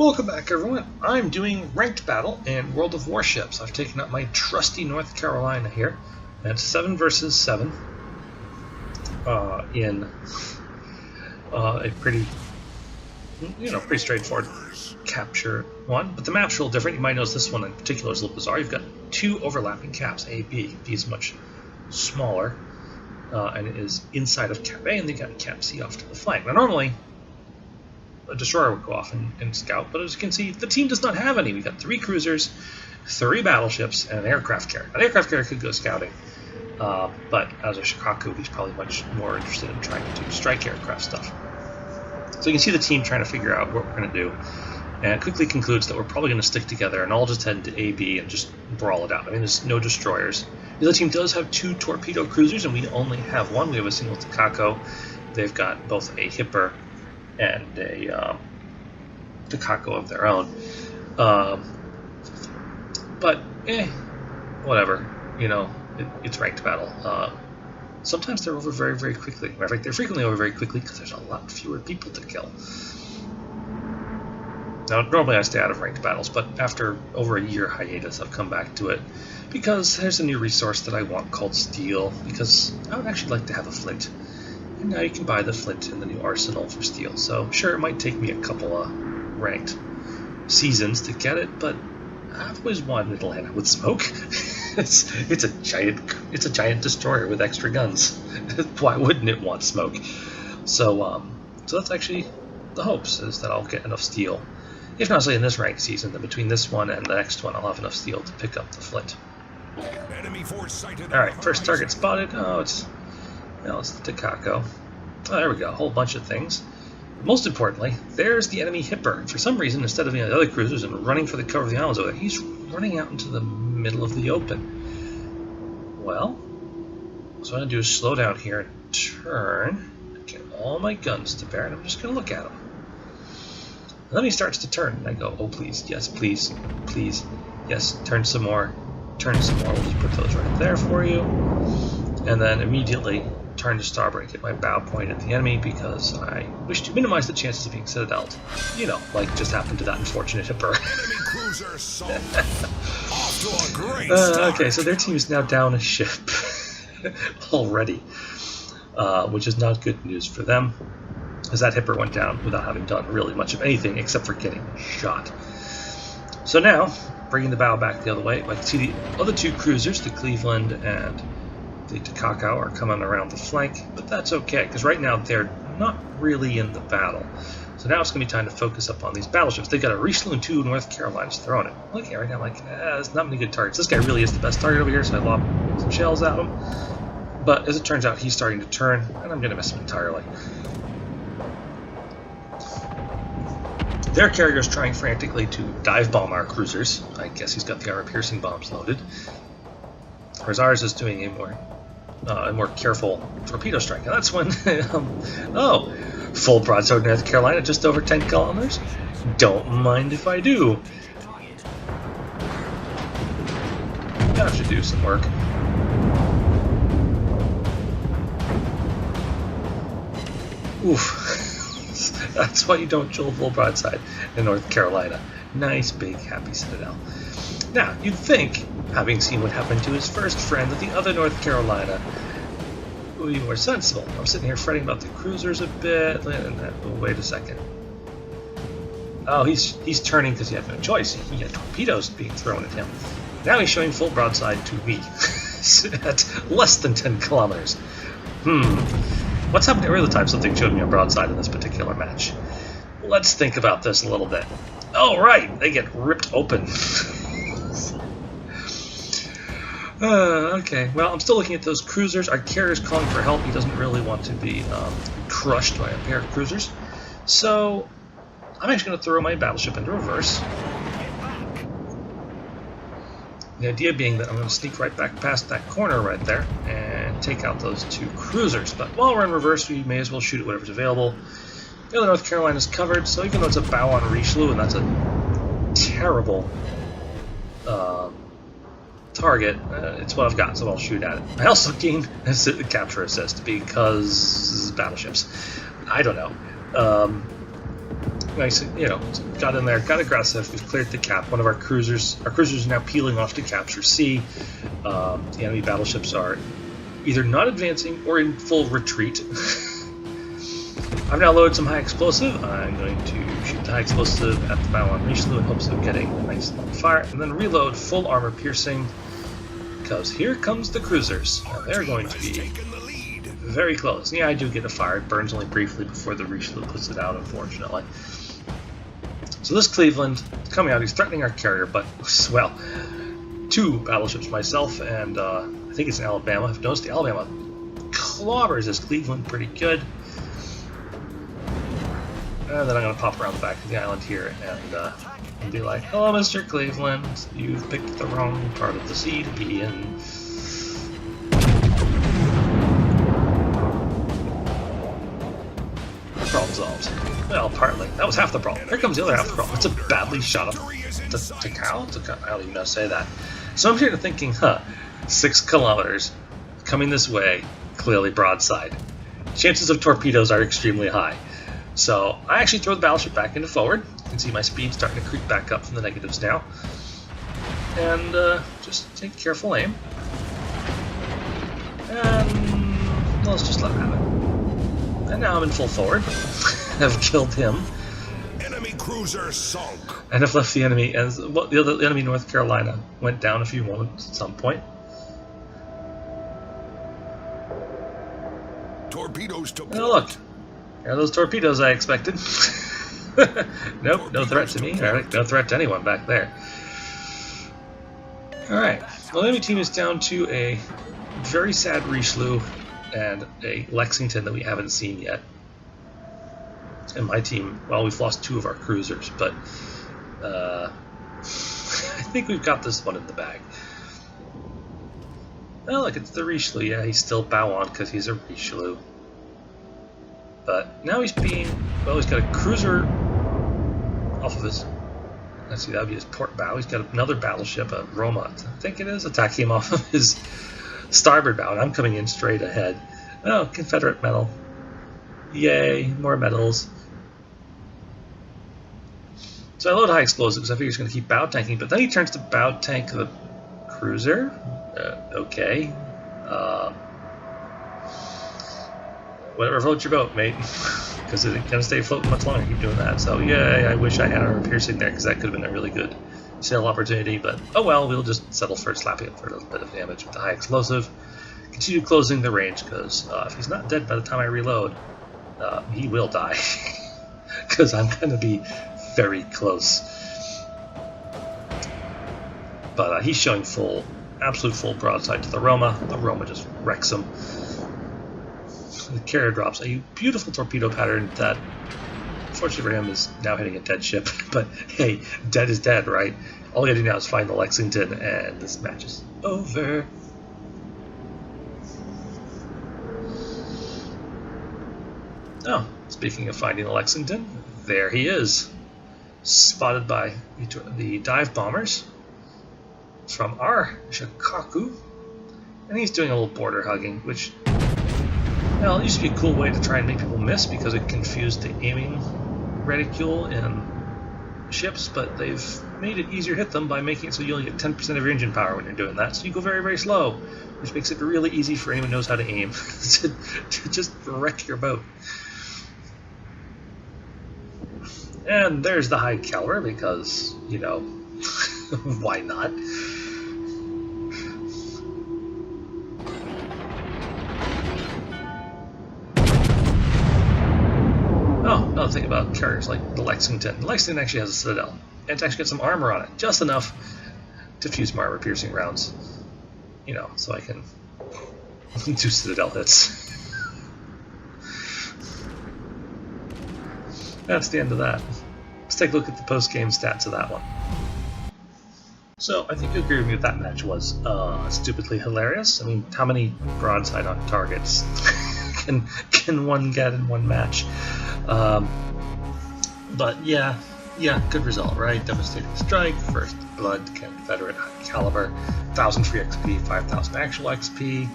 Welcome back, everyone. I'm doing ranked battle in World of WarShips. I've taken up my trusty North Carolina here. And it's 7 versus 7 in a pretty straightforward capture one. But the map's a little different. You might notice this one in particular is a little bizarre. You've got two overlapping caps, A, B. B is much smaller, and it is inside of Cap A, and then you got Cap C off to the flank. Now, normally, a destroyer would go off and scout, but as you can see, the team does not have any. We've got 3 cruisers, 3 battleships, and an aircraft carrier. An aircraft carrier could go scouting, but as a Shikaku, he's probably much more interested in trying to do strike aircraft stuff. So you can see the team trying to figure out what we're going to do, and it quickly concludes that we're probably going to stick together and all just head into A, B, and just brawl it out. I mean, there's no destroyers. The other team does have 2 torpedo cruisers, and we only have 1. We have a single Takako. They've got both a Hipper and a Takako of their own. But, whatever. You know, it's ranked battle. Sometimes they're over very, very quickly. Matter of fact, they're frequently over very quickly because there's a lot fewer people to kill. Now, normally I stay out of ranked battles, but after over a year hiatus, I've come back to it because there's a new resource that I want called steel, because I would actually like to have a flint. And now you can buy the flint in the new arsenal for steel. So sure, it might take me a couple of ranked seasons to get it, but I've always wanted Atlanta with smoke. it's a giant destroyer with extra guns. Why wouldn't it want smoke? So that's actually the hopes, is that I'll get enough steel. If not, say in this ranked season, then between this one and the next one, I'll have enough steel to pick up the flint. All right, first target spotted. Oh, it's the Takako. Oh, there we go. A whole bunch of things. Most importantly, there's the enemy Hipper. For some reason, instead of the other cruisers and running for the cover of the islands over there, he's running out into the middle of the open. Well, so what I'm going to do is slow down here and turn, get all my guns to bear, and I'm just going to look at him. And then he starts to turn, and I go, oh, please, yes, please, please, yes, turn some more, turn some more. We'll just put those right there for you. And then immediately turn to starboard and get my bow point at the enemy because I wish to minimize the chances of being citadeled. You know, like just happened to that unfortunate Hipper. Okay, so their team is now down a ship already, which is not good news for them, as that Hipper went down without having done really much of anything except for getting shot. So now, bringing the bow back the other way, I can see the other 2 cruisers, the Cleveland and the Takako, are coming around the flank, but that's okay, because right now they're not really in the battle. So now it's going to be time to focus up on these battleships. They've got a Richelieu and 2 North Carolinas thrown it. Okay, right now I'm like, there's not many good targets. This guy really is the best target over here, so I lob some shells at him. But as it turns out, he's starting to turn, and I'm going to miss him entirely. Their carrier's trying frantically to dive bomb our cruisers. I guess he's got the armor-piercing bombs loaded. Whereas ours is doing a more careful torpedo strike. And that's when, full broadside North Carolina, just over 10 kilometers? Don't mind if I do. That should do some work. Oof. That's why you don't jolt full broadside in North Carolina. Nice, big, happy citadel. Now, you'd think, having seen what happened to his first friend, that the other North Carolina would be more sensible. I'm sitting here fretting about the cruisers a bit, and wait a second. Oh, he's turning because he had no choice. He had torpedoes being thrown at him. Now he's showing full broadside to me at less than 10 kilometers. What's happened every other time something showed me a broadside in this particular match? Let's think about this a little bit. Oh, right, they get ripped open. Okay, well, I'm still looking at those cruisers. Our carrier's calling for help. He doesn't really want to be crushed by a pair of cruisers. So, I'm actually going to throw my battleship into reverse. The idea being that I'm going to sneak right back past that corner right there and take out those 2 cruisers. But while we're in reverse, we may as well shoot at whatever's available. The other North Carolina's covered, so even though it's a bow on Richelieu, and that's a terrible target, it's what I've got, so I'll shoot at it. I also gain a capture assist because battleships. I don't know. nice, you know, got in there, got aggressive. We've cleared the cap. One of our cruisers are now peeling off to capture C. The enemy battleships are either not advancing or in full retreat. I've now loaded some high explosive. I'm going to shoot the high explosive at the bow on Richelieu in hopes of getting a nice long fire, and then reload full armor piercing, because here comes the cruisers. Now they're going to be very close. Yeah, I do get a fire. It burns only briefly before the Richelieu puts it out, unfortunately. So this Cleveland is coming out. He's threatening our carrier, but, well, 2 battleships myself, and I think it's in Alabama. I've noticed the Alabama clobbers this Cleveland pretty good. And then I'm going to pop around the back of the island here and be like, hello, Mr. Cleveland. You've picked the wrong part of the sea to be in. Problem solved. Well, partly. That was half the problem. Here comes the other half of the problem. It's a badly shot up to cow? I don't even know how to say that. So I'm here to thinking, 6 kilometers coming this way, clearly broadside. Chances of torpedoes are extremely high. So I actually throw the battleship back into forward. You can see my speed starting to creep back up from the negatives now. And just take careful aim. And let's just let him have it. And now I'm in full forward. I've killed him. Enemy cruiser sunk. And I've left the enemy, and the enemy North Carolina went down a few moments at some point. Torpedoes to port. Oh, look. There are those torpedoes I expected. Nope, no threat to me. Alright, no threat to anyone back there. Alright, well, the enemy team is down to a very sad Richelieu and a Lexington that we haven't seen yet. And my team, well, we've lost 2 of our cruisers, but I think we've got this one in the bag. Oh, look, it's the Richelieu. Yeah, he's still bow on because he's a Richelieu. But now he's being, well, he's got a cruiser off of his, let's see, that would be his port bow. He's got another battleship, a Roma, I think it is, attacking him off of his starboard bow, and I'm coming in straight ahead. Oh, Confederate medal. Yay, more medals. So I load high explosives. I figure he's going to keep bow tanking, but then he turns to bow tank the cruiser. Okay. Whatever floats your boat, mate. Because it ain't going to stay floating much longer. Keep doing that. So, yay, I wish I had armor piercing there, because that could have been a really good sail opportunity. But, oh well, we'll just settle for slapping it for a little bit of damage with the high explosive. Continue closing the range, because if he's not dead by the time I reload, he will die. Because I'm going to be very close. But he's showing full, absolute full broadside to the Roma. The Roma just wrecks him. The carrier drops a beautiful torpedo pattern that, unfortunately for him, is now hitting a dead ship. But hey, dead is dead, right? All we gotta do now is find the Lexington, and this match is over. Oh, speaking of finding the Lexington, there he is. Spotted by the dive bombers from our Shikaku. And he's doing a little border hugging, which, well, it used to be a cool way to try and make people miss because it confused the aiming reticule in ships, but they've made it easier to hit them by making it so you only get 10% of your engine power when you're doing that. So you go very, very slow, which makes it really easy for anyone who knows how to aim to just wreck your boat. And there's the high caliber because, you know, why not? Oh, another thing about carriers like the Lexington. The Lexington actually has a citadel. And it's actually got some armor on it. Just enough to fuse my armor-piercing rounds. You know, so I can do citadel hits. That's the end of that. Let's take a look at the post-game stats of that one. So, I think you agree with me that match was stupidly hilarious. I mean, how many broadside on targets can one get in one match? But yeah, good result, right? Devastating strike, first blood, Confederate, high caliber, 1,000 free XP, 5,000 actual XP,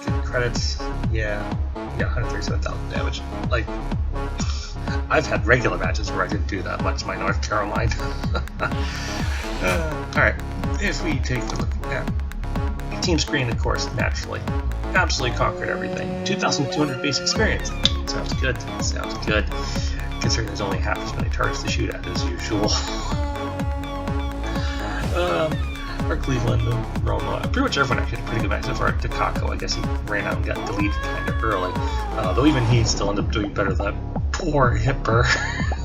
good credits, yeah, 137,000 damage. Like, I've had regular matches where I didn't do that much, my North Carolina. Alright, if we take a look at team screen, of course, naturally. Absolutely conquered everything. 2,200 base experience. Sounds good. Sounds good. Considering there's only half as many targets to shoot at as usual. Our Cleveland, Roma, pretty much everyone actually had a pretty good match so far. Takako, I guess he ran out and got deleted kind of early. Though even he still ended up doing better than that poor Hipper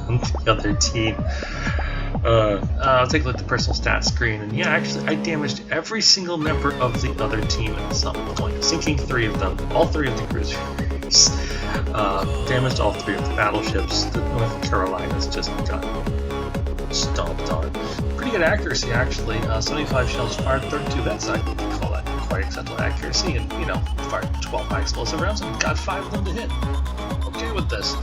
on the other team. I'll take a look at the personal stats screen, and yeah, actually, I damaged every single member of the other team at some point, sinking 3 of them, all 3 of the cruisers. Damaged all 3 of the battleships. The North Carolina's just got stomped on. Pretty good accuracy, actually. 75 shells fired, 32 bets. I call that quite acceptable accuracy, and you know, fired 12 high explosive rounds and got 5 of them to hit. Okay with this.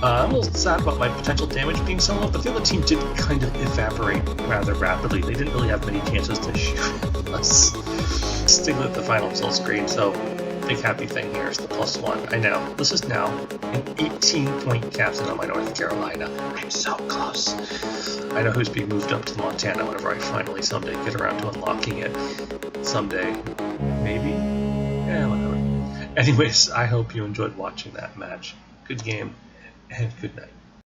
I'm a little sad about my potential damage being so low, but the other team did kind of evaporate rather rapidly. They didn't really have many chances to shoot us. Sticking with the final result screen, so big happy thing here is the +1. I know, this is now an 18-point captain on my North Carolina. I'm so close. I know who's being moved up to Montana whenever I finally someday get around to unlocking it. Someday. Maybe? Yeah, whatever. Anyways, I hope you enjoyed watching that match. Good game. And good night.